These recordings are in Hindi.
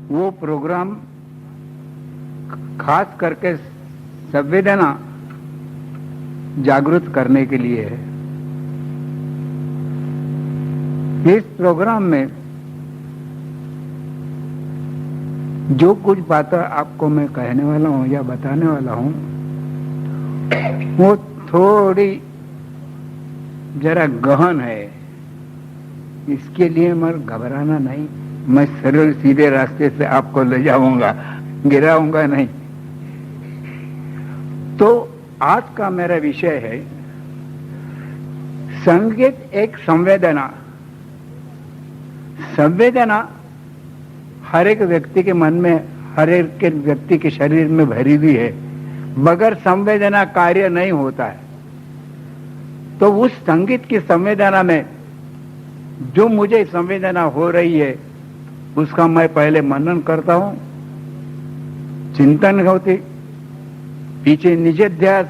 वो प्रोग्राम खास करके संवेदना जागृत करने के लिए है। इस प्रोग्राम में जो कुछ बातें आपको मैं कहने वाला हूं या बताने वाला हूं वो थोड़ी जरा गहन है। इसके लिए मगर घबराना नहीं, मैं सरल सीधे रास्ते से आपको ले जाऊंगा, गिराऊंगा नहीं। तो आज का मेरा विषय है संगीत एक संवेदना। संवेदना हर एक व्यक्ति के मन में, हर एक के व्यक्ति के शरीर में भरी हुई है, बगैर संवेदना कार्य नहीं होता है। तो उस संगीत की संवेदना में जो मुझे संवेदना हो रही है उसका मैं पहले मनन करता हूं, चिंतन होती, पीछे निजध्यास,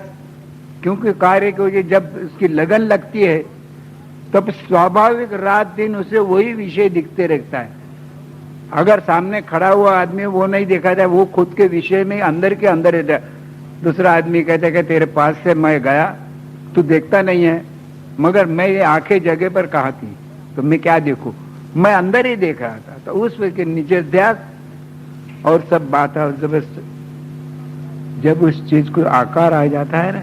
क्योंकि कार्य को जब उसकी लगन लगती है तब स्वाभाविक रात दिन उसे वही विषय दिखते रहता है। अगर सामने खड़ा हुआ आदमी वो नहीं देखा जाए, वो खुद के विषय में अंदर के अंदर रहता है। दूसरा आदमी कहता है कि तेरे पास से मैं गया, तू देखता नहीं है, मगर मैं ये आंखें जगह पर कहा थी तो मैं क्या देखूं, मैं अंदर ही देख रहा था। तो उस वक्त निजध्यास और सब बात है, जब उस चीज को आकार आ जाता है ना,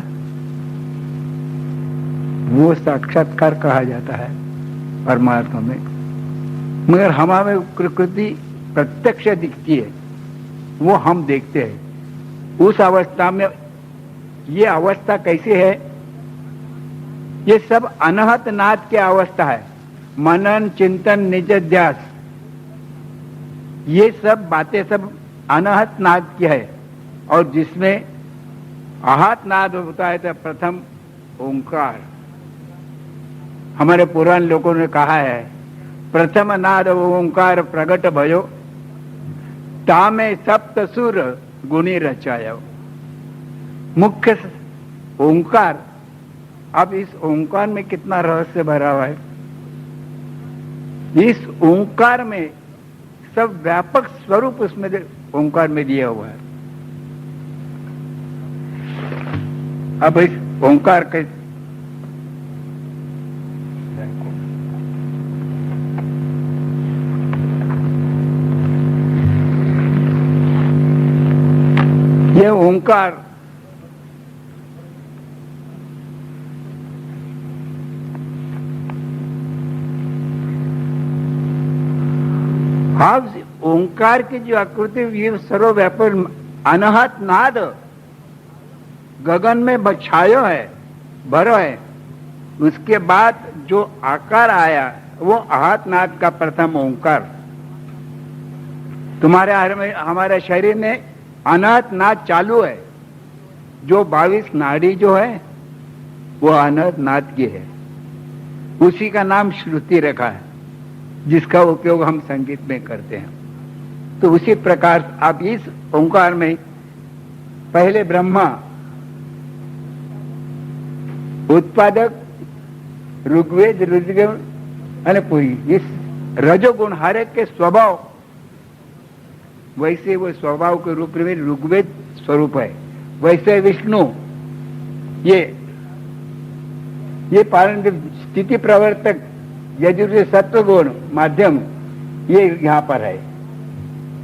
वो साक्षात्कार कहा जाता है परमात्मा में। मगर हमारे प्रकृति प्रत्यक्ष दिखती है, वो हम देखते हैं। उस अवस्था में ये अवस्था कैसे है, ये सब अनहत नाद की अवस्था है। मनन चिंतन निजध्यास ये सब बातें सब अनहत नाद की है, और जिसमें आहत नाद होता है तो प्रथम ओंकार। हमारे पुराण लोगों ने कहा है प्रथम नाद ओंकार प्रगट भयो, तामे सप्त सुर गुणी रचायो। मुख्य ओंकार। अब इस ओंकार में कितना रहस्य भरा हुआ है। इस ओंकार में सब व्यापक स्वरूप उसमें ओंकार में दिया हुआ है। अब इस ओंकार के ये ओंकार अब ओंकार की जो आकृति ये सर्वव्यापक अनहत नाद गगन में छायो है, भरो है। उसके बाद जो आकार आया वो आहत नाद का प्रथम ओंकार। तुम्हारे हमारे शरीर में अनहत नाद चालू है। जो 22 नाड़ी जो है वो अनहत नाद की है, उसी का नाम श्रुति रखा है, जिसका उपयोग हम संगीत में करते हैं। तो उसी प्रकार आप इस ओंकार में पहले ब्रह्मा उत्पादक ऋग्वेद ऋग्वेद पूरी इस रजोगुण हर एक के स्वभाव, वैसे वो स्वभाव के रूप में ऋग्वेद स्वरूप है। वैसे विष्णु ये पालन स्थिति प्रवर्तक यजुर्वेद सत्वगुण माध्यम ये यहाँ पर है,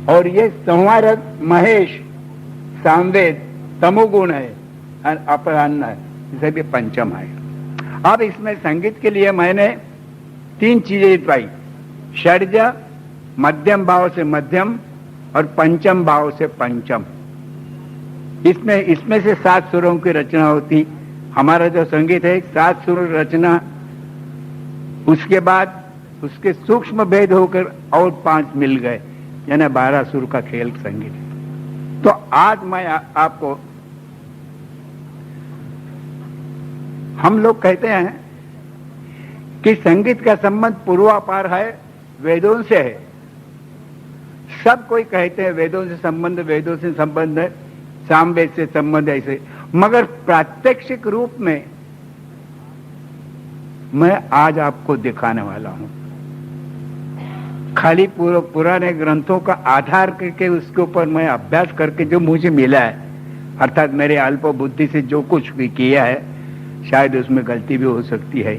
और ये संहारक महेश सामवेद तमोगुण है, अपराह्न इसे भी पंचम है। अब इसमें संगीत के लिए मैंने 3 चीजें पाई, षड्ज, मध्यम भाव से मध्यम और पंचम भाव से पंचम। इसमें से 7 सुरों की रचना होती। हमारा जो संगीत है 7 सुर रचना, उसके बाद उसके सूक्ष्म भेद होकर और 5 मिल गए, यानी 12 सुर का खेल संगीत। तो आज मैं आपको, हम लोग कहते हैं कि संगीत का संबंध पूर्वापार है, वेदों से है। सब कोई कहते हैं वेदों से संबंध है, सामवेद से संबंध ऐसे, मगर प्रात्यक्षिक रूप में मैं आज आपको दिखाने वाला हूं। खाली पुराने ग्रंथों का आधार करके उसके ऊपर मैं अभ्यास करके जो मुझे मिला है, अर्थात मेरे अल्प बुद्धि से जो कुछ भी किया है, शायद उसमें गलती भी हो सकती है,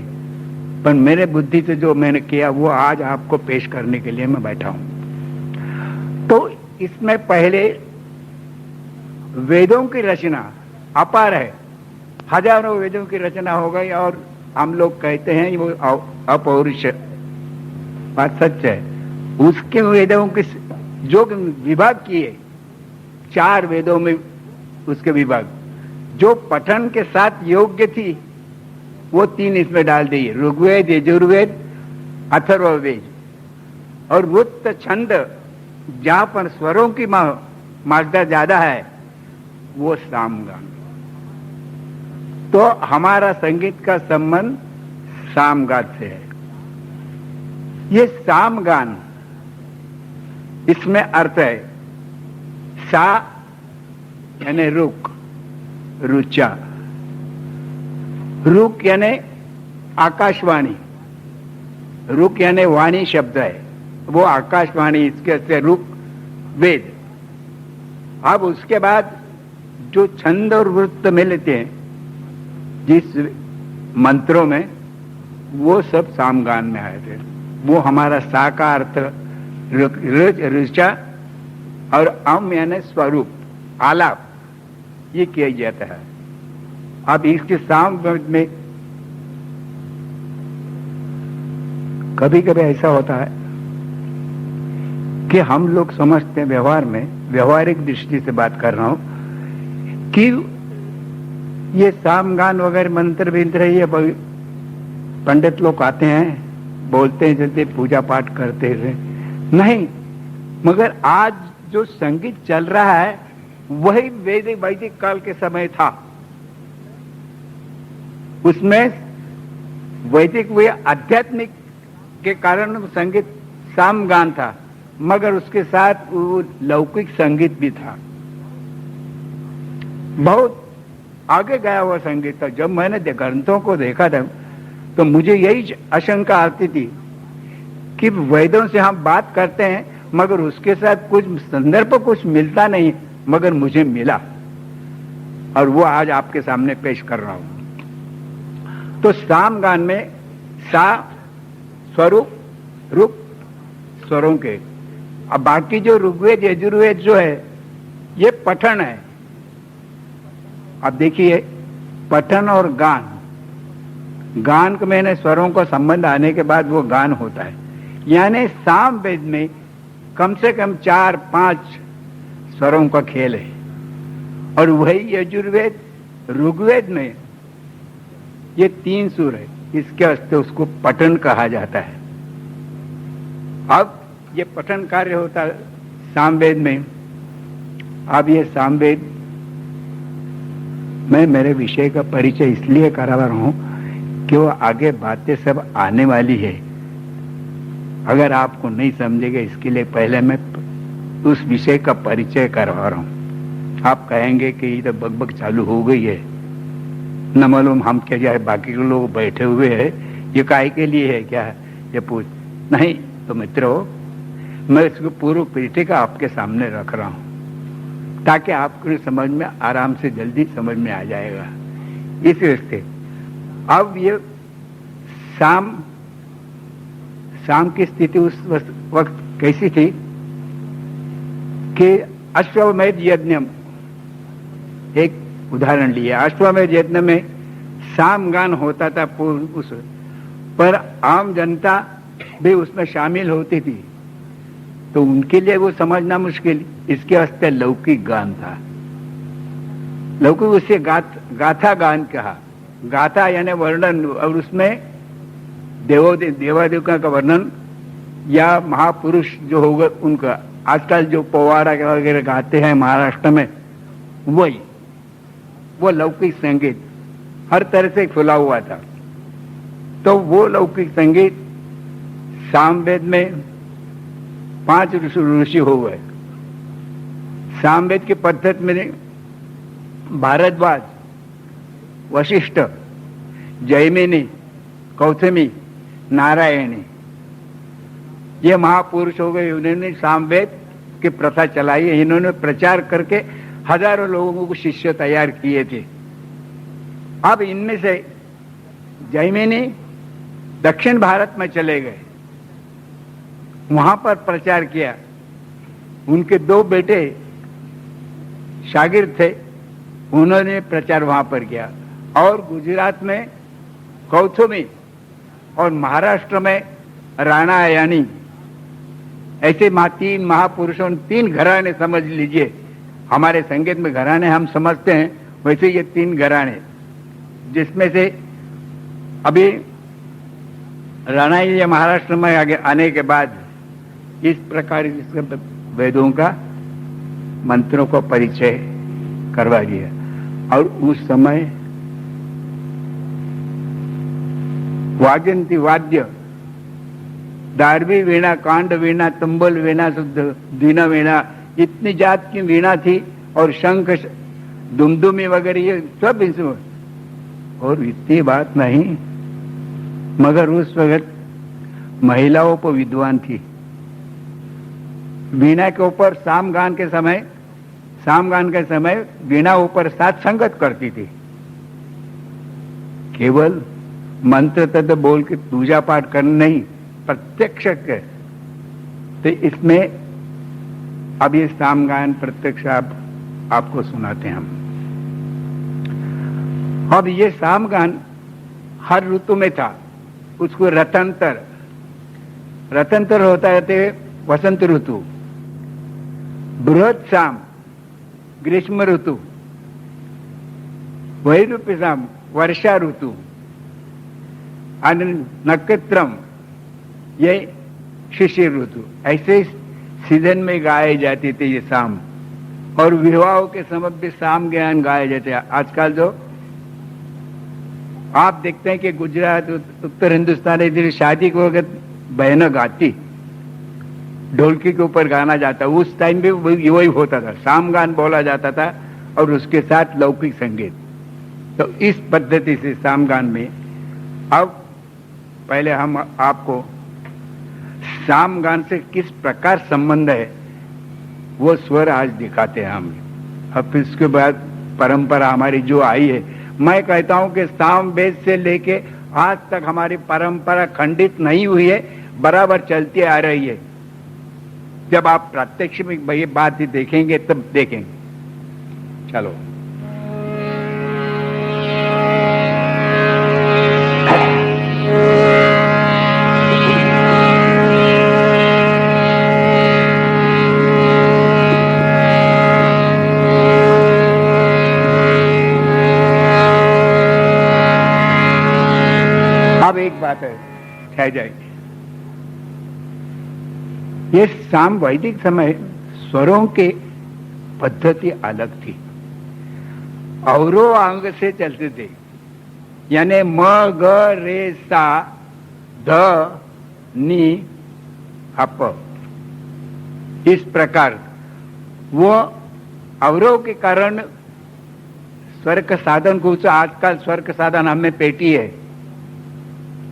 पर मेरे बुद्धि से जो मैंने किया वो आज आपको पेश करने के लिए मैं बैठा हूं। तो इसमें पहले वेदों की रचना अपार है, हजारों वेदों की रचना हो गई, और हम लोग कहते हैं वो अपौरुष बात सच है। उसके वेदों के जो विभाग किए, 4 वेदों में उसके विभाग, जो पठन के साथ योग्य थी वो 3 इसमें डाल दिए, ऋग्वेद, यजुर्वेद, अथर्ववेद। और वृत्त छंद जहां पर स्वरों की मात्रा ज्यादा है वो सामगान। तो हमारा संगीत का संबंध सामगान से है। ये सामगान, इसमें अर्थ है सा यानी रुक, रुचा, रुक यानी आकाशवाणी, रुक यानी वाणी शब्द है, वो आकाशवाणी, इसके से रुक वेद। अब उसके बाद जो छंद और वृत्त मिलते हैं जिस मंत्रों में, वो सब सामगान में आए थे। वो हमारा सा का अर्थ ऋचा और अम यानी स्वरूप, आलाप, ये किया जाता है। अब इसके साम में कभी कभी ऐसा होता है कि हम लोग समझते हैं, व्यवहार में, व्यवहारिक दृष्टि से बात कर रहा हूं, कि ये सामगान वगैरह मंत्र विंत्र, ये पंडित लोग आते हैं, बोलते हैं जैसे पूजा पाठ करते हैं, नहीं, मगर आज जो संगीत चल रहा है वही वैदिक काल के समय था। उसमें वैदिक व आध्यात्मिक के कारण संगीत सामगान था, मगर उसके साथ वो लौकिक संगीत भी था, बहुत आगे गया हुआ संगीत था। जब मैंने ग्रंथों को देखा था तो मुझे यही आशंका आती थी कि वेदों से हम बात करते हैं मगर उसके साथ कुछ संदर्भ कुछ मिलता नहीं, मगर मुझे मिला और वो आज आपके सामने पेश कर रहा हूं। तो सामगान में सा स्वरूप, रूप स्वरों के, अब बाकी जो ऋग्वेद यजुर्वेद जो है ये पठन है। अब देखिए, पठन और गान, गान के मैंने स्वरों का संबंध आने के बाद वो गान होता है, यानी साम वेद में कम से कम 4-5 स्वरों का खेल है। और वही यजुर्वेद ऋग्वेद में ये 3 सुर है, इसके वास्ते उसको पठन कहा जाता है। अब ये पठन कार्य होता है सामवेद में। अब ये सामवेद मैं मेरे विषय का परिचय इसलिए करा रहा हूं कि वो आगे बातें सब आने वाली है। अगर आपको नहीं समझेगा, इसके लिए पहले मैं उस विषय का परिचय करवा रहा हूं। आप कहेंगे कि ये तो बकबक चालू हो गई है, न मालूम हम क्या जाए, बाकी के लोग बैठे हुए हैं, ये काहे के लिए है क्या, ये पूछ नहीं। तो मित्रों, मैं इसको पूर्व पीठिका आपके सामने रख रहा हूं ताकि आपको समझ में आराम से जल्दी समझ में आ जाएगा। इस वजह अब ये शाम की स्थिति उस वक्त कैसी थी कि अश्वमेध यज्ञ, एक उदाहरण लिया, अश्वमेध यज्ञ में सामगान होता था उस, पर आम जनता भी उसमें शामिल होती थी, तो उनके लिए वो समझना मुश्किल। इसके वास्ते लौकिक गान था। लौकिक उसे गाथा गान कहा। गाथा यानी वर्णन, और उसमें देवादेवों का वर्णन या महापुरुष जो होगा उनका, आजकल जो पोवाड़ा वगैरह गाते हैं महाराष्ट्र में, वही वो लौकिक संगीत हर तरह से खुला हुआ था। तो वो लौकिक संगीत सामवेद में 5 ऋषि हो गए। सामवेद की पद्धति में भारद्वाज, वशिष्ठ, जैमिनी, कौथमी, नारायणी, ये महापुरुष हो गए, उन्होंने सामवेद की प्रथा चलाई है, इन्होंने प्रचार करके हजारों लोगों को शिष्य तैयार किए थे। अब इनमें से जैमिनी दक्षिण भारत में चले गए, वहां पर प्रचार किया। उनके 2 बेटे शागिर्द थे, उन्होंने प्रचार वहां पर किया। और गुजरात में कौथुमी और महाराष्ट्र में राणा यानी, ऐसे 3 महापुरुषों, 3 घराने समझ लीजिए। हमारे संगीत में घराने हम समझते हैं, वैसे ये 3 घराने, जिसमें से अभी राणा ये महाराष्ट्र में आगे आने के बाद इस प्रकार वेदों का मंत्रों को परिचय करवा दिया। और उस समय वाजंती वाद्य, दारवी वीणा, कांड वीणा, तुंबल वीणा, दीना वीणा, इतनी जात की वीणा थी, और शंख, दुमदुमी वगैरह ये सब इसमें। और इतनी बात नहीं, मगर उस वक्त महिलाओं पर विद्वान थी। वीणा के ऊपर सामगान के समय वीणा ऊपर साथ संगत करती थी। केवल मंत्र तत्व बोल के पूजा पाठ करना नहीं, प्रत्यक्ष के। तो इसमें अब ये सामगान प्रत्यक्ष आपको सुनाते हैं हम। अब ये सामगान हर ऋतु में था। उसको रतंतर होता है वसंत ऋतु, बृहद साम ग्रीष्म ऋतु, वैरूप्य साम वर्षा ऋतु, और नक्षत्रम ये शिशिर ऋतु। ऐसे सीजन में गाए जाते थे ये साम। और विवाहों के समय भी साम ज्ञान गाए जाते हैं। आजकल जो आप देखते हैं कि गुजरात, उत्तर हिंदुस्तान, इधर शादी को अगर बहनें गाती, ढोलकी के ऊपर गाना जाता, उस टाइम भी वही होता था, सामगान बोला जाता था और उसके साथ लौकिक संगीत। तो इस पद्धति से सामगान में, अब पहले हम आपको सामगान से किस प्रकार संबंध है वो स्वर आज दिखाते हैं हम। अब इसके बाद परंपरा हमारी जो आई है, मैं कहता हूं कि सामवेद से लेके आज तक हमारी परंपरा खंडित नहीं हुई है, बराबर चलती आ रही है। जब आप प्रत्यक्ष में ये बात ही देखेंगे तब देखेंगे। चलो अब एक बात है, छह जाएगी। ये साम वैदिक समय स्वरों के पद्धति अलग थी, अवरोह अंग से चलते थे। यानी म ग रे सा ध नी अप, इस प्रकार वो अवरोह के कारण स्वर का साधन को, आजकल स्वर का साधन हमें पेटी है,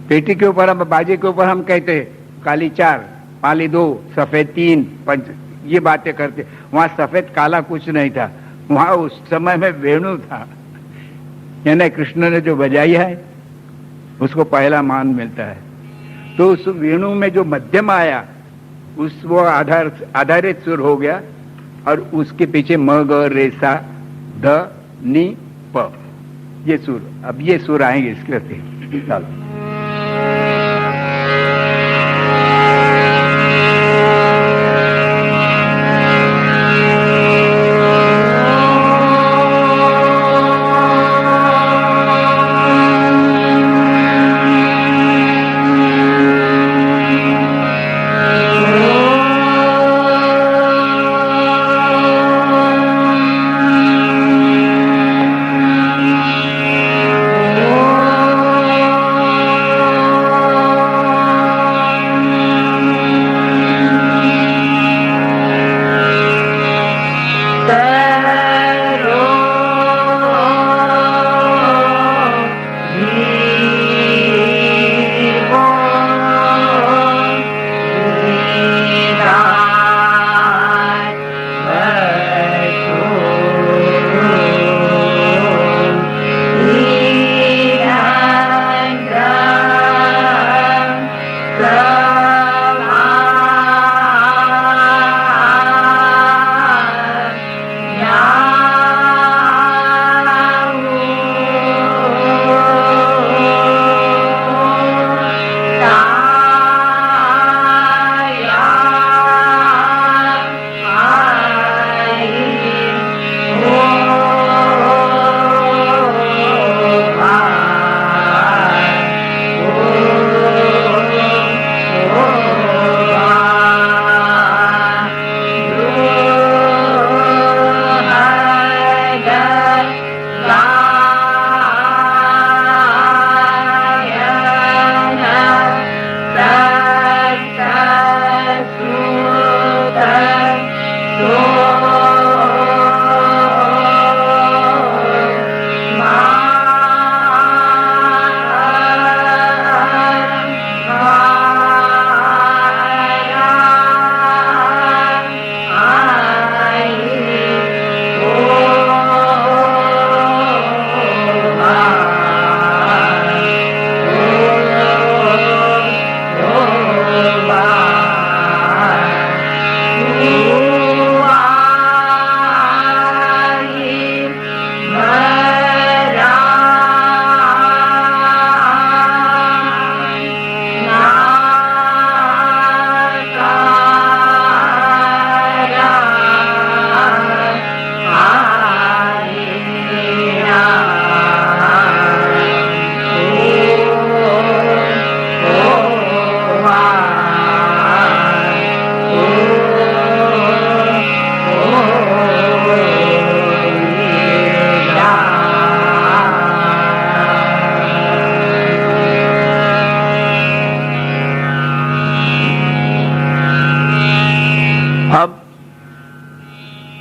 पेटी के ऊपर हम, बाजे के ऊपर हम कहते हैं काली 4, पाली 2, सफेद 3, पंच, ये बातें करते। वहां सफेद काला कुछ नहीं था, वहां उस समय में वेणु था। यानी कृष्ण ने जो बजाई है उसको पहला मान मिलता है। तो उस वेणु में जो मध्यम आया, उस वो आधारित सुर हो गया, और उसके पीछे म ग रे सा ध नी प, ये सुर। अब ये सुर आएंगे इसके से। चलो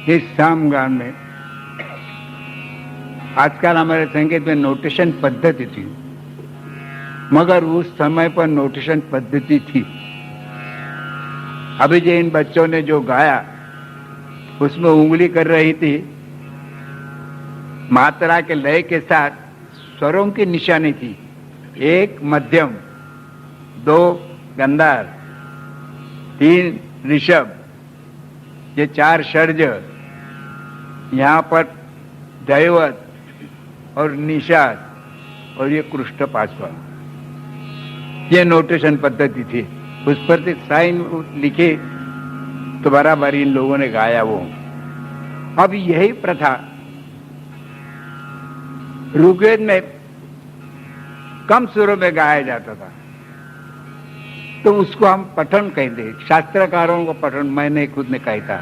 इस सामगान में आजकल हमारे संगीत में नोटेशन पद्धति थी, मगर उस समय पर नोटेशन पद्धति थी। अभी जो इन बच्चों ने जो गाया उसमें उंगली कर रही थी, मात्रा के लय के साथ स्वरों की निशानी थी। 1 मध्यम, 2 गंधार, 3 ऋषभ, ये 4 षड्ज, यहाँ पर दैवत और निषाद और ये कृष्ण पाशवा। ये नोटेशन पद्धति थी। उस पर साइन लिखे तो बराबर इन लोगों ने गाया वो। अब यही प्रथा ऋग्वेद में कम सुरों में गाया जाता था, तो उसको हम पठन कहते। शास्त्रकारों को पठन, मैंने खुद ने कहा था,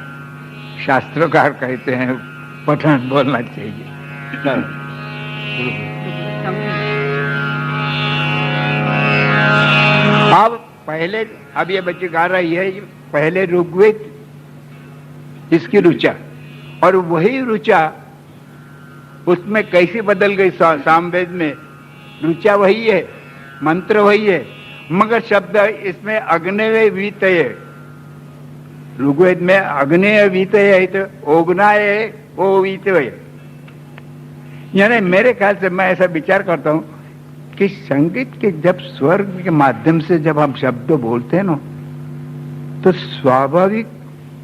शास्त्रकार कहते हैं पठन बोलना चाहिए। अब ये बच्चे गा रही है, पहले ऋग्वेद इसकी ऋचा, और वही ऋचा उसमें कैसे बदल गई सामवेद में। ऋचा वही है, मंत्र वही है, मगर शब्द इसमें अग्नेय वीतय, ऋग्वेद में अग्नेय वीतय है तो ओगनाय है, वो वीतय। यानी मेरे ख्याल से मैं ऐसा विचार करता हूं कि संगीत के जब स्वर के माध्यम से जब हम शब्द बोलते हैं ना, तो स्वाभाविक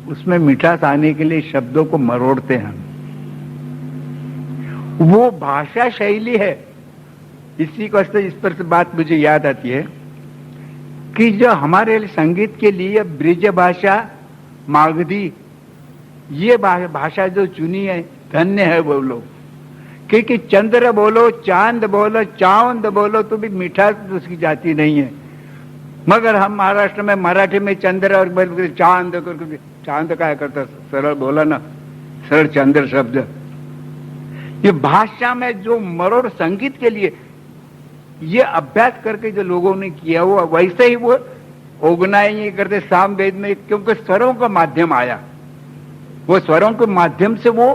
उसमें मिठास आने के लिए शब्दों को मरोड़ते हैं। वो भाषा शैली है। इसी को इस पर से बात मुझे याद आती है कि जो हमारे संगीत के लिए ब्रिज भाषा, मागधी, ये भाषा जो चुनी है, धन्य है वो लोग। क्योंकि चंद्र बोलो, चांद बोलो, चांद बोलो तो भी मिठास उसकी जाती नहीं है। मगर हम महाराष्ट्र में मराठी में चंद्र और चांद, चांद क्या करता, सरल बोला ना, सरल चंद्र शब्द। ये भाषा में जो मरोड़ संगीत के लिए ये अभ्यास करके जो लोगों ने किया हुआ, वैसे ही वो ओगनाई करते सामवेद में, क्योंकि स्वरों का माध्यम आया, वो स्वरों के माध्यम से वो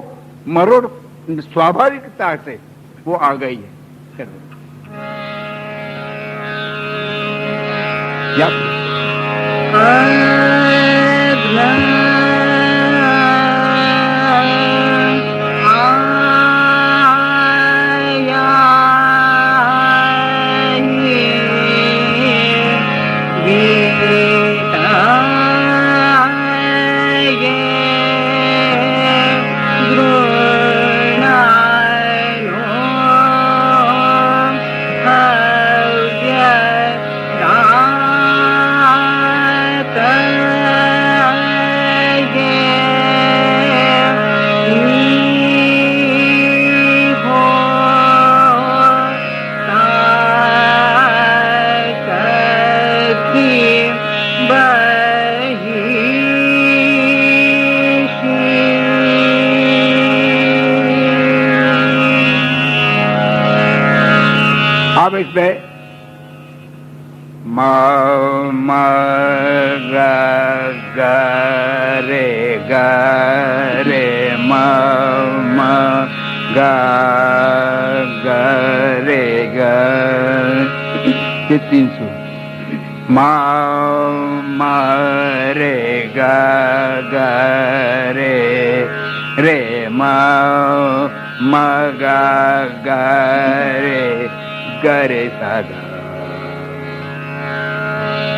मरोड़ स्वाभाविकता से वो आ गई है। अब इसमें म ग रे ग रे म ग रे ग, ये 3 सुर। म रे ग रे रे म ग रे गरे साधा,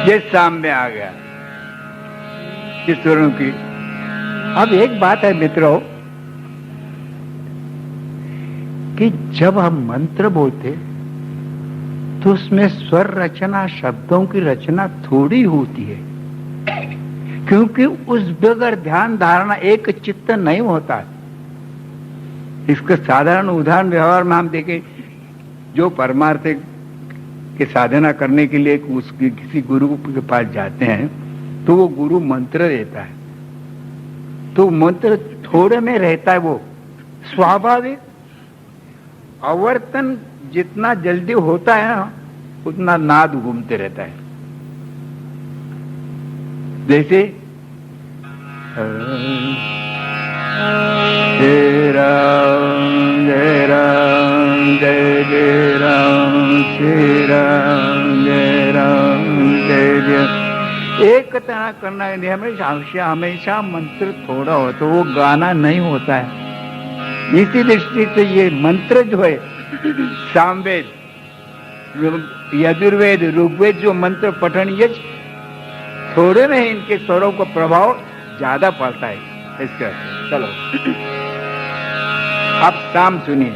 ये सामने आ गया इस सुरों की। अब एक बात है मित्रों कि जब हम मंत्र बोलते तो उसमें स्वर रचना, शब्दों की रचना थोड़ी होती है, क्योंकि उस बगैर ध्यान धारणा एक चित्त नहीं होता। इसका साधारण उदाहरण व्यवहार में हम देखें, जो परमार्थ के साधना करने के लिए उसकी किसी गुरु के पास जाते हैं तो वो गुरु मंत्र देता है, तो मंत्र थोड़े में रहता है, वो स्वाभाविक आवर्तन जितना जल्दी होता है ना, उतना नाद घूमते रहता है। जैसे जय राम जय राम जय जय राम श्री राम जय राम जय जय। एक तरह करना है, हमेशा हमेशा मंत्र थोड़ा हो तो वो गाना नहीं होता है। इसी दृष्टि से ये मंत्र जो है सामवेद, यजुर्वेद, ऋग्वेद जो मंत्र पठन ये थोड़े में इनके स्वरों का प्रभाव ज्यादा पड़ता है। इसका चलो आप शाम सुनिए।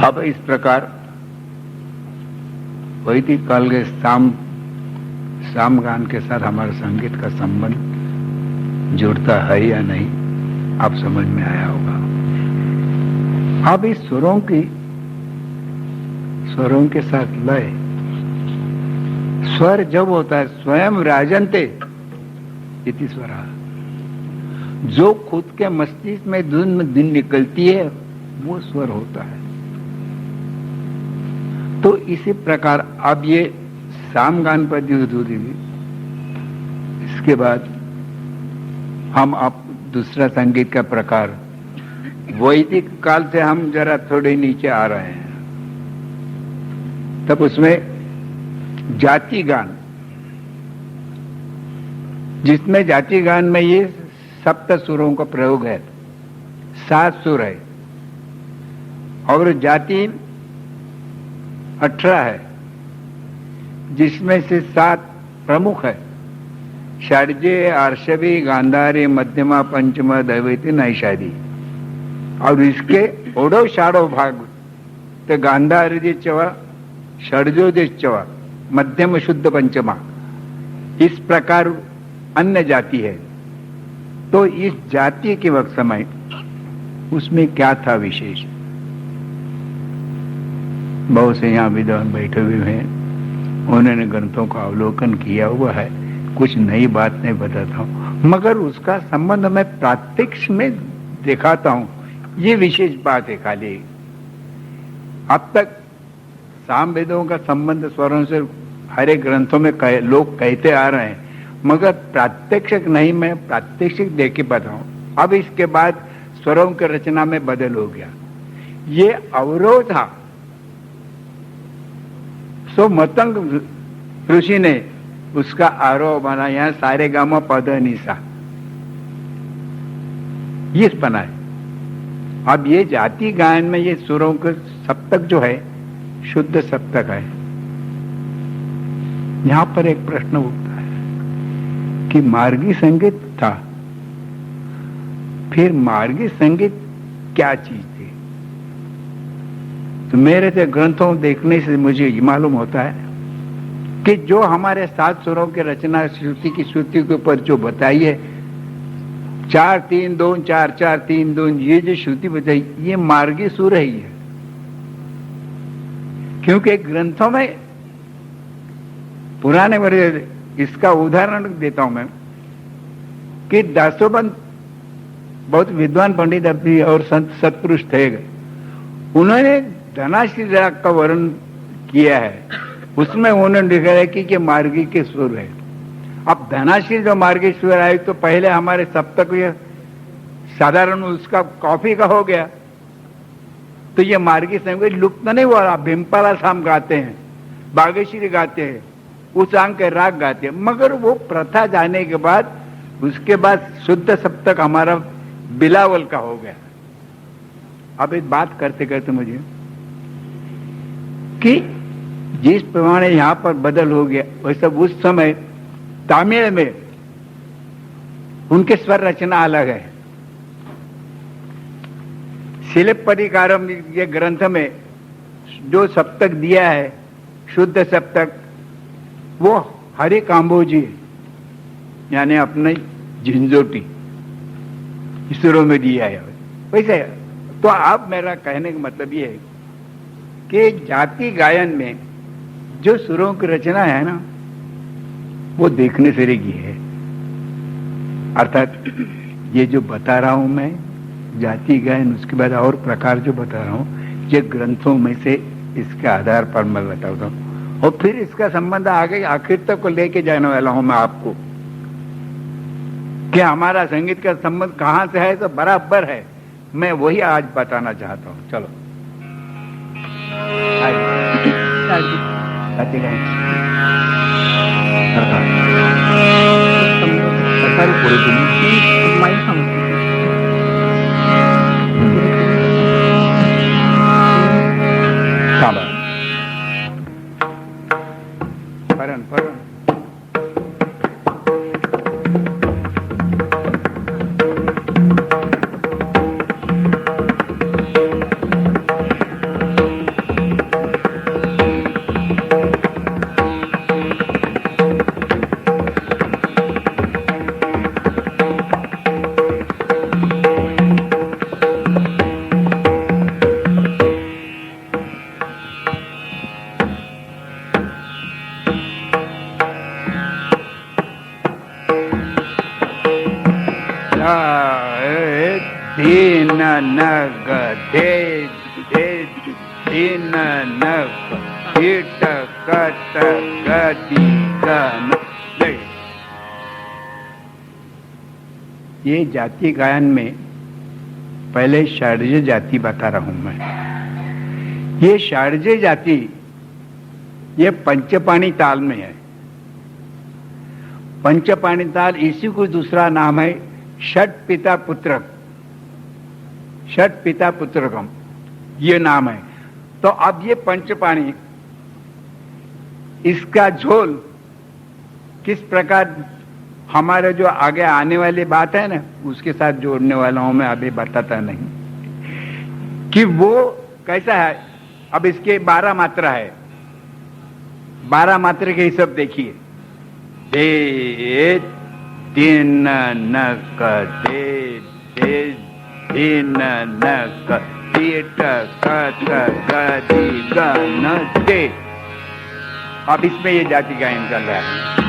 अब इस प्रकार वैदिक काल के साम गान के साथ हमारे संगीत का संबंध जुड़ता है या नहीं, आप समझ में आया होगा। अब इस स्वरों के साथ लय, स्वर जब होता है स्वयं राजन्ते इति स्वरा, जो खुद के मस्तिष्क में दिन निकलती है वो स्वर होता है। तो इसी प्रकार अब ये सामगान पद्धति होती थी। इसके बाद हम अब दूसरा संगीत का प्रकार, वैदिक काल से हम जरा थोड़े नीचे आ रहे हैं। तब उसमें जाति गान, जिसमें जाति गान में ये सप्त सुरों का प्रयोग है, 7 सुर है और जाति 18 है, जिसमें से 7 प्रमुख है, षड्जे, आर्षवी, गांधारी, मध्यमा, पंचमा, दैवती, नैषादी। और इसके ओडो शाड़ो भाग तो गांधारी चवा, षड्जो चवा, मध्यम शुद्ध पंचमा, इस प्रकार अन्य जाति है। तो इस जाति के वक्त समय उसमें क्या था विशेष, बहुत से यहाँ विद्वान बैठे हुए हैं, उन्होंने ग्रंथों का अवलोकन किया हुआ है, कुछ नई बात नहीं बताता हूँ, मगर उसका संबंध मैं प्रात्यक्ष में दिखाता हूँ। ये विशेष बात है खाली। अब तक सामवेदों का संबंध स्वरों से हरे ग्रंथों में लोग कहते आ रहे हैं, मगर प्रात्यक्षिक नहीं, मैं प्रात्यक्षिक देख के बताऊं। अब इसके बाद स्वरों की रचना में बदल हो गया। ये अवरोध था, सो मतंग ऋषि ने उसका आरोप बना, यहां सारे गामा पद निशा ये बना है। अब ये जाति गायन में ये सुरों के सप्तक जो है शुद्ध सप्तक है। यहां पर एक प्रश्न उठता है कि मार्गी संगीत था, फिर मार्गी संगीत क्या चीज थी? तो मेरे से ग्रंथों देखने से मुझे ये मालूम होता है कि जो हमारे 7 सुरों की रचना श्रुति की श्रुति के ऊपर जो बताई है, 4-3-2 4-4-3-2, ये जो श्रुति बताई ये मार्गी सुर ही है। क्योंकि ग्रंथों में पुराने वर्ष, इसका उदाहरण देता हूं मैं कि दासोबंद बहुत विद्वान पंडित अपनी और संत सत्पुरुष थे, उन्होंने धनाश्री राग का वर्णन किया है। उसमें उन्होंने लिखा है कि मार्गी के सुर है। अब धनाश्री जो मार्गी सुर आए तो पहले हमारे सप्तक ये साधारण उसका कॉफी का हो गया, तो ये मार्गी संगीत लुप्त नहीं हुआ। भीमपाला साम गाते हैं, बागेश्वरी गाते हैं, उस अंग के राग गाते हैं, मगर वो प्रथा जाने के बाद उसके बाद शुद्ध सप्तक हमारा बिलावल का हो गया। अब एक बात करते करते मुझे कि जिस प्रमाणे यहां पर बदल हो गया, वैसे उस समय तमिल में उनके स्वर रचना अलग है। शिल्पपरिकारम ये ग्रंथ में जो सप्तक दिया है शुद्ध सप्तक, वो हरि काम्बोजी यानी अपने झिंझोटी सुरों में दिया है। वैसे तो अब मेरा कहने का मतलब ये है कि जाति गायन में जो सुरों की रचना है ना, वो देखने से की है। अर्थात ये जो बता रहा हूं मैं जाति गायन, उसके बाद और प्रकार जो बता रहा हूं, ये ग्रंथों में से इसके आधार पर मैं बताता हूं, और फिर इसका संबंध आगे आखिर तक को लेके जाने वाला हूं मैं आपको कि हमारा संगीत का संबंध कहां से है, तो बराबर है। मैं वही आज बताना चाहता हूं। चलो परन परन दीन नग दे दीन नग कीट कट गति गन दे। ये जाति गायन में पहले षाड्ज जाति बता रहा हूं मैं। ये षाड्ज जाति ये पंचपाणी ताल में है। पंचपाणी ताल इसी को दूसरा नाम है षट पिता पुत्रक, षट पिता पुत्रकम ये नाम है। तो अब ये पंचपाणी इसका झोल किस प्रकार हमारे जो आगे आने वाली बात है ना, उसके साथ जोड़ने वाला हूं मैं, अभी बताता नहीं कि वो कैसा है। अब इसके 12 मात्रा है, 12 मात्रा के हिसाब देखिए। दे दिन नक दे दे दिन नक पीट कट गदी गन दे। अब इसमें ये जाति गायन चल रहा है।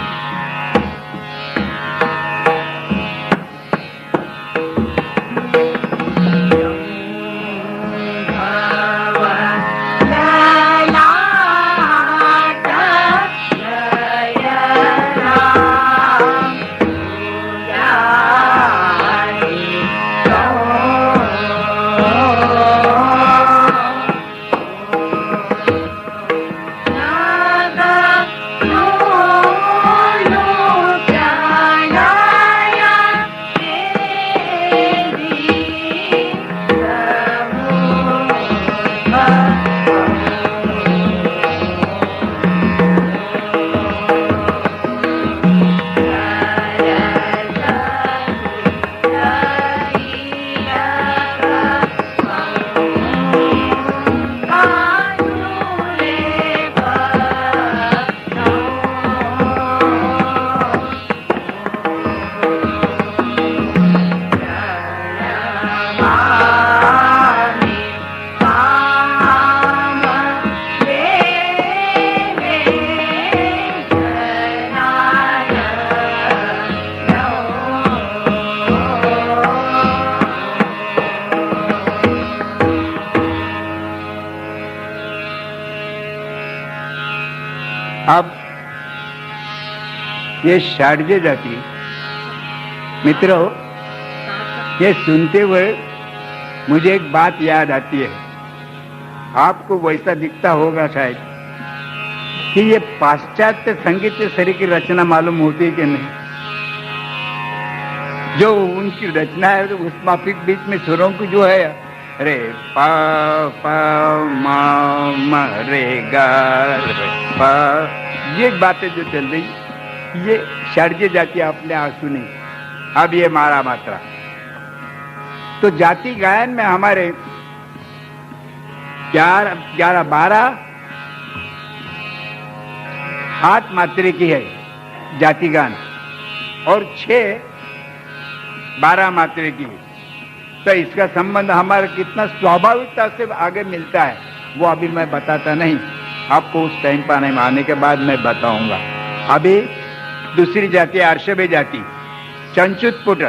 ये षाढ़्य जाति, मित्रों, ये सुनते हुए मुझे एक बात याद आती है, आपको वैसा दिखता होगा शायद, कि ये पाश्चात्य संगीत शैली की रचना मालूम होती है कि नहीं। जो उनकी रचना है तो उस माफिक बीच में सुरों की जो है, रे पा पा मा मा रे गा पा, ये बातें जो चल रही, ये षाढ़्य जाति आपने आज सुनी। अब ये मारा मात्रा, तो जाति गायन में हमारे 11 12 हाथ मात्रे की है जाति गान, और 6 12 मात्रे की। तो इसका संबंध हमारा कितना स्वाभाविकता से आगे मिलता है वो अभी मैं बताता नहीं, आपको उस टाइम पर आने के बाद मैं बताऊंगा। अभी दूसरी जाति आर्षभे जाति, चंचुत पुट,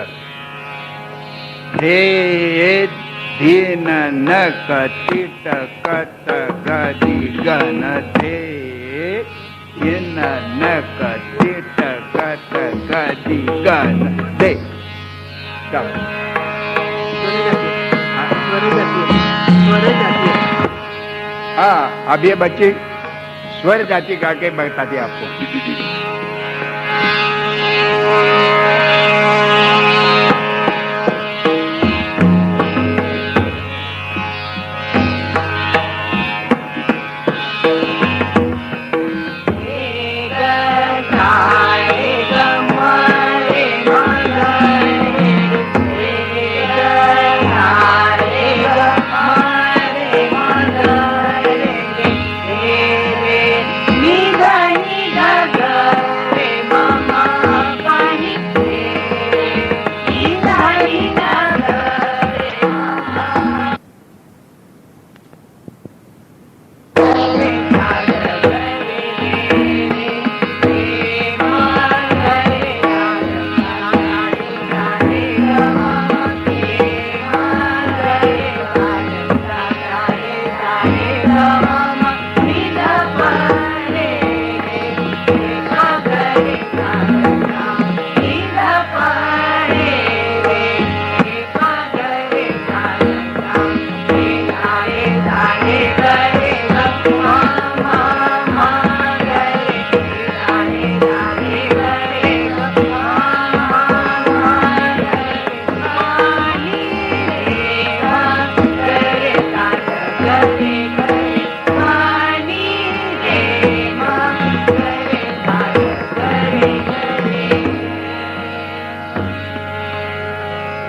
हे धीन न कथित कत गदि गण थे, इन न कथित कत गदि गण दे। हाँ, अब ये बच्चे स्वर जाति गा के बताते आपको।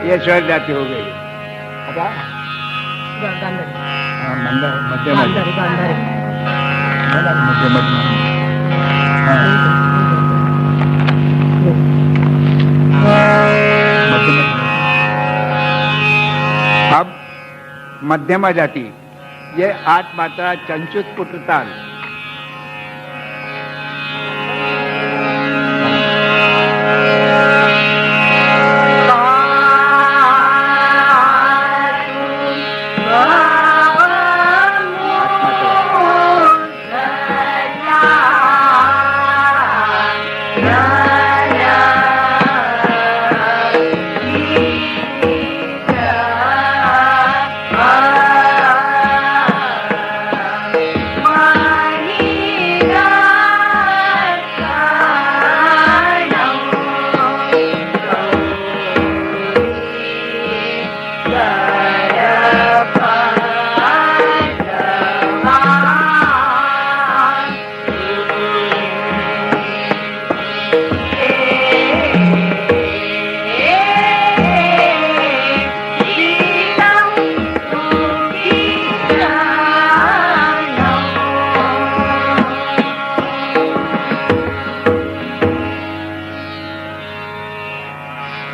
ये स्वर जाति हो गई। अब मध्यमा जाति, ये 8 मात्रा चंचुत पुट ताल।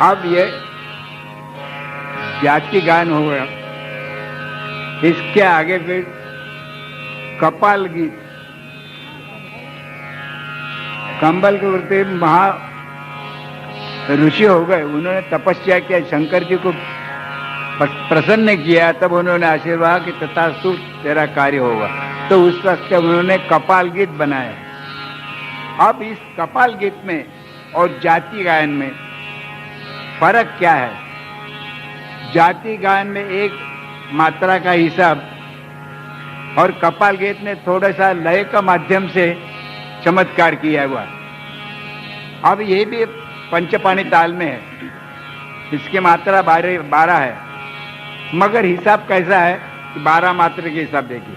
अब ये जाति गान हो गया। इसके आगे फिर कपाल गीत, कंबल के उड़ते महा ऋषि हो गए, उन्होंने तपस्या किया, शंकर जी को प्रसन्न किया, तब उन्होंने आशीर्वाद कि तथास्तु तेरा कार्य होगा। तो उस वक्त उन्होंने कपाल गीत बनाया। अब इस कपाल गीत में और जाति गायन में फर्क क्या है? जाति गायन में एक मात्रा का हिसाब और कपाल गीत ने थोड़ा सा लय का माध्यम से चमत्कार किया हुआ। अब ये भी पंचपाणी ताल में है, इसकी मात्रा 12 है, मगर हिसाब कैसा है कि 12 मात्रा के हिसाब देखिए।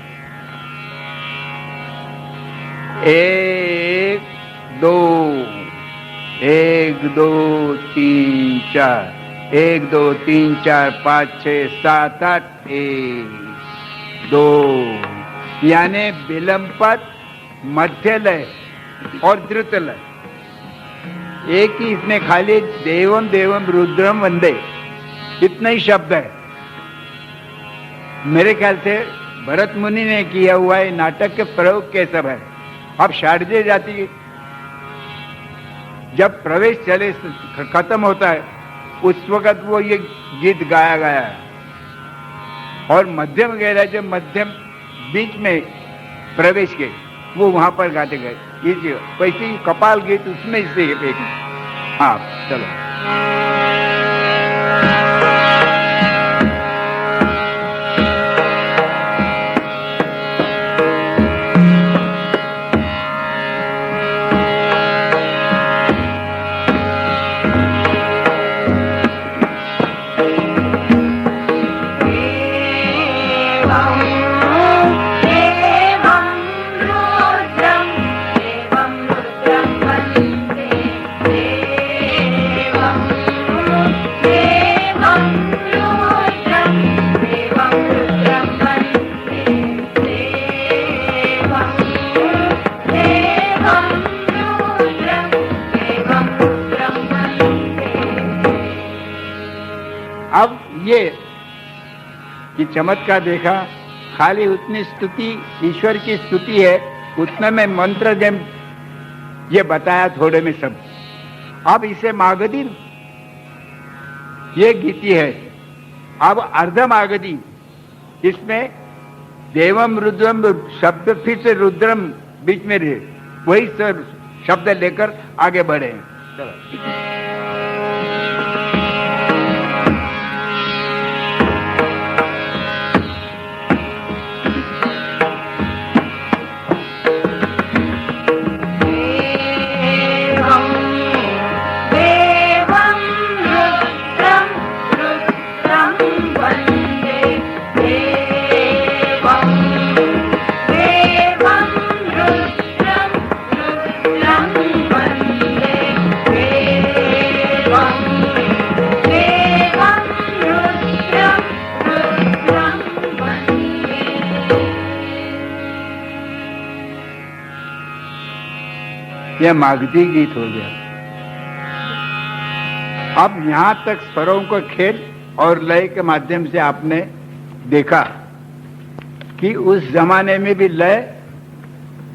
1 2 1 2 3 4 1 2 3 4 5 6 7 8 1 2, यानी विलंबपद, मध्य लय और द्रुत लय। एक ही इसमें खाली देवम देवम रुद्रम वंदे इतना ही शब्द है। मेरे ख्याल से भरत मुनि ने किया हुआ है नाटक के प्रयोग के सब है। अब शारदीय जाति जब प्रवेश चले खत्म होता है उस वक्त वो ये गीत गाया गया है, और मध्यम गहरा जब मध्यम बीच में प्रवेश के वो वहां पर गाते गए। ये वैसे ही कपाल गीत उसमें से एक। हाँ चलो। अब ये कि चमत्कार देखा, खाली उतनी स्तुति ईश्वर की स्तुति है, उतने में मंत्र जब ये बताया थोड़े में सब। अब इसे मागधी ये गीति है। अब अर्ध मागधी, इसमें देवम रुद्रम शब्द फिर से रुद्रम बीच में रहे, वही सब शब्द लेकर आगे बढ़े। चलो। यह मागधी गीत हो गया। अब यहां तक स्वरों को खेल और लय के माध्यम से आपने देखा कि उस जमाने में भी लय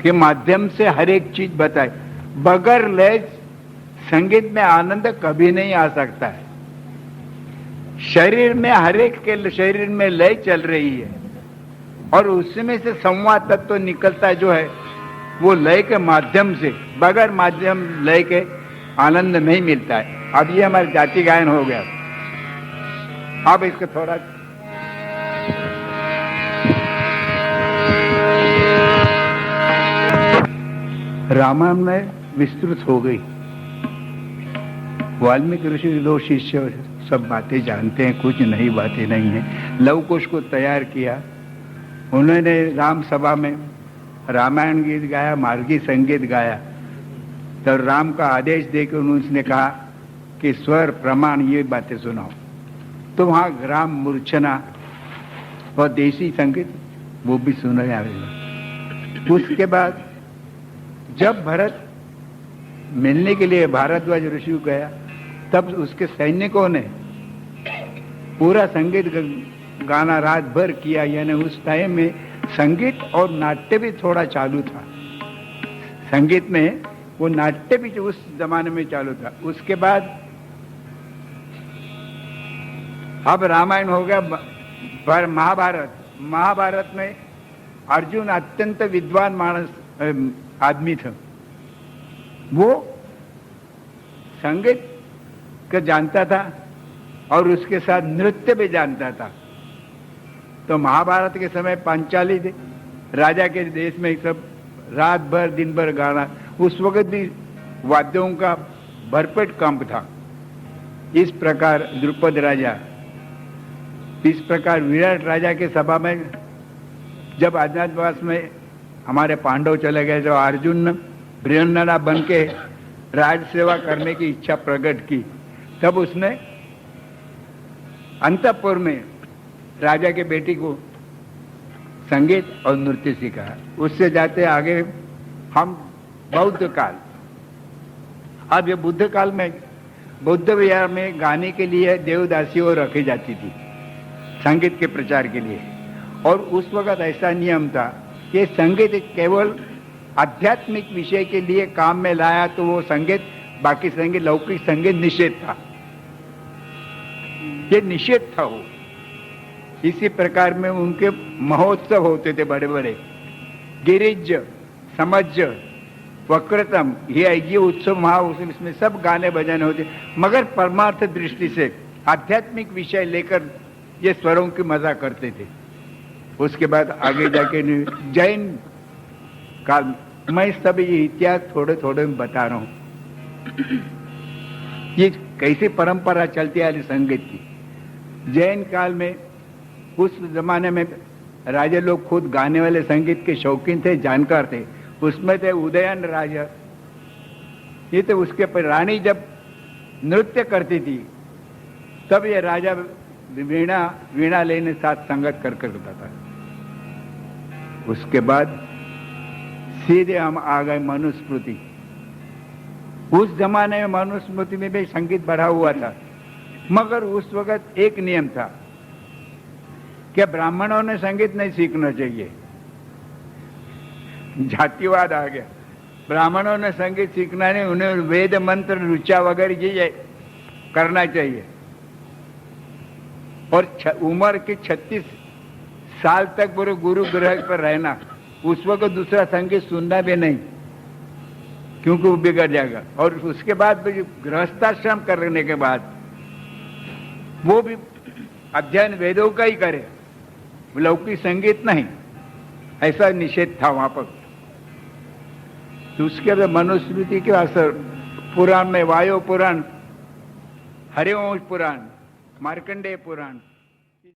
के माध्यम से हर एक चीज बताए। बगैर लय संगीत में आनंद कभी नहीं आ सकता है। शरीर में हर एक के शरीर में लय चल रही है और उसमें से संवाद तत्व तो निकलता जो है वो लय के माध्यम से, बगैर माध्यम लय के आनंद नहीं मिलता है। अब ये हमारे जाति गायन हो गया। अब इसको थोड़ा रामायण में विस्तृत हो गई। वाल्मीकि ऋषि के 2 शिष्य सब बातें जानते हैं, कुछ नई बातें नहीं है। लव कुश को तैयार किया उन्होंने, राम सभा में रामायण गीत गाया, मार्गी संगीत गाया। तो राम का आदेश देकर उसने कहा कि स्वर प्रमाण ये बातें सुनाओ। तो वहां राम मूर्छना और देसी संगीत वो भी सुना आवेगा। उसके बाद जब भरत मिलने के लिए भारद्वाज ऋषि को गया, तब उसके सैनिकों ने पूरा संगीत गाना रात भर किया। यानी उस टाइम में संगीत और नाट्य भी थोड़ा चालू था। संगीत में वो नाट्य भी उस जमाने में चालू था। उसके बाद अब रामायण हो गया। महाभारत में अर्जुन अत्यंत विद्वान मानस आदमी था। वो संगीत को जानता था और उसके साथ नृत्य भी जानता था। तो महाभारत के समय पांचाली थे, राजा के देश में सब रात भर दिन भर गाना, उस वक्त भी वाद्यों का भरपेट कंप था। इस प्रकार द्रुपद राजा, इस प्रकार विराट राजा के सभा में जब अज्ञातवास में हमारे पांडव चले गए, जो अर्जुन ब्रह्मण्डा बन के राज सेवा करने की इच्छा प्रकट की, तब उसने अंतःपुर में राजा के बेटी को संगीत और नृत्य सिखाया। उससे जाते आगे हम बौद्ध काल, अब ये बुद्ध काल में बुद्ध विहार में गाने के लिए देवदासियों रखी जाती थी संगीत के प्रचार के लिए। और उस वक्त ऐसा नियम था कि संगीत केवल आध्यात्मिक विषय के लिए काम में लाया तो वो संगीत, बाकी संगीत, लौकिक संगीत निषेध था, ये निषेध था वो। इसी प्रकार में उनके महोत्सव होते थे बड़े बड़े, गिरिज, समझ, वक्रतम, ये उत्सव महाउत्सव, इसमें सब गाने बजाने होते, मगर परमार्थ दृष्टि से आध्यात्मिक विषय लेकर ये स्वरों की मजा करते थे। उसके बाद आगे जाके जैन काल, मैं सब ये इतिहास थोड़े थोड़े बता रहा हूं, ये कैसी परंपरा चलती आ रही संगीत की। जैन काल में उस जमाने में राजा लोग खुद गाने वाले संगीत के शौकीन थे, जानकार थे। उसमें थे उदयन राजा, ये तो उसके पर रानी जब नृत्य करती थी तब ये राजा वीणा लेने साथ संगत कर करता था। उसके बाद सीधे हम आ गए मनुस्मृति। उस जमाने में मनुस्मृति में भी संगीत बढ़ा हुआ था, मगर उस वक्त एक नियम था कि ब्राह्मणों ने संगीत नहीं सीखना चाहिए, जातिवाद आ गया। ब्राह्मणों ने संगीत सीखना नहीं, उन्हें वेद मंत्र ऋचा वगैरह ये करना चाहिए। और उम्र के 36 साल तक पूरे गुरु ग्रह पर रहना, उस वक्त दूसरा संगीत सुनना भी नहीं, क्योंकि वो बिगड़ जाएगा। और उसके बाद गृहस्थाश्रम करने के बाद वो भी अध्ययन वेदों का ही करे, लौकिक संगीत नहीं, ऐसा निषेध था वहां पर। तो उसके बाद मनुस्मृति के असर पुराण में वायु पुराण, हरिवंश पुराण, मार्कंडेय पुराण,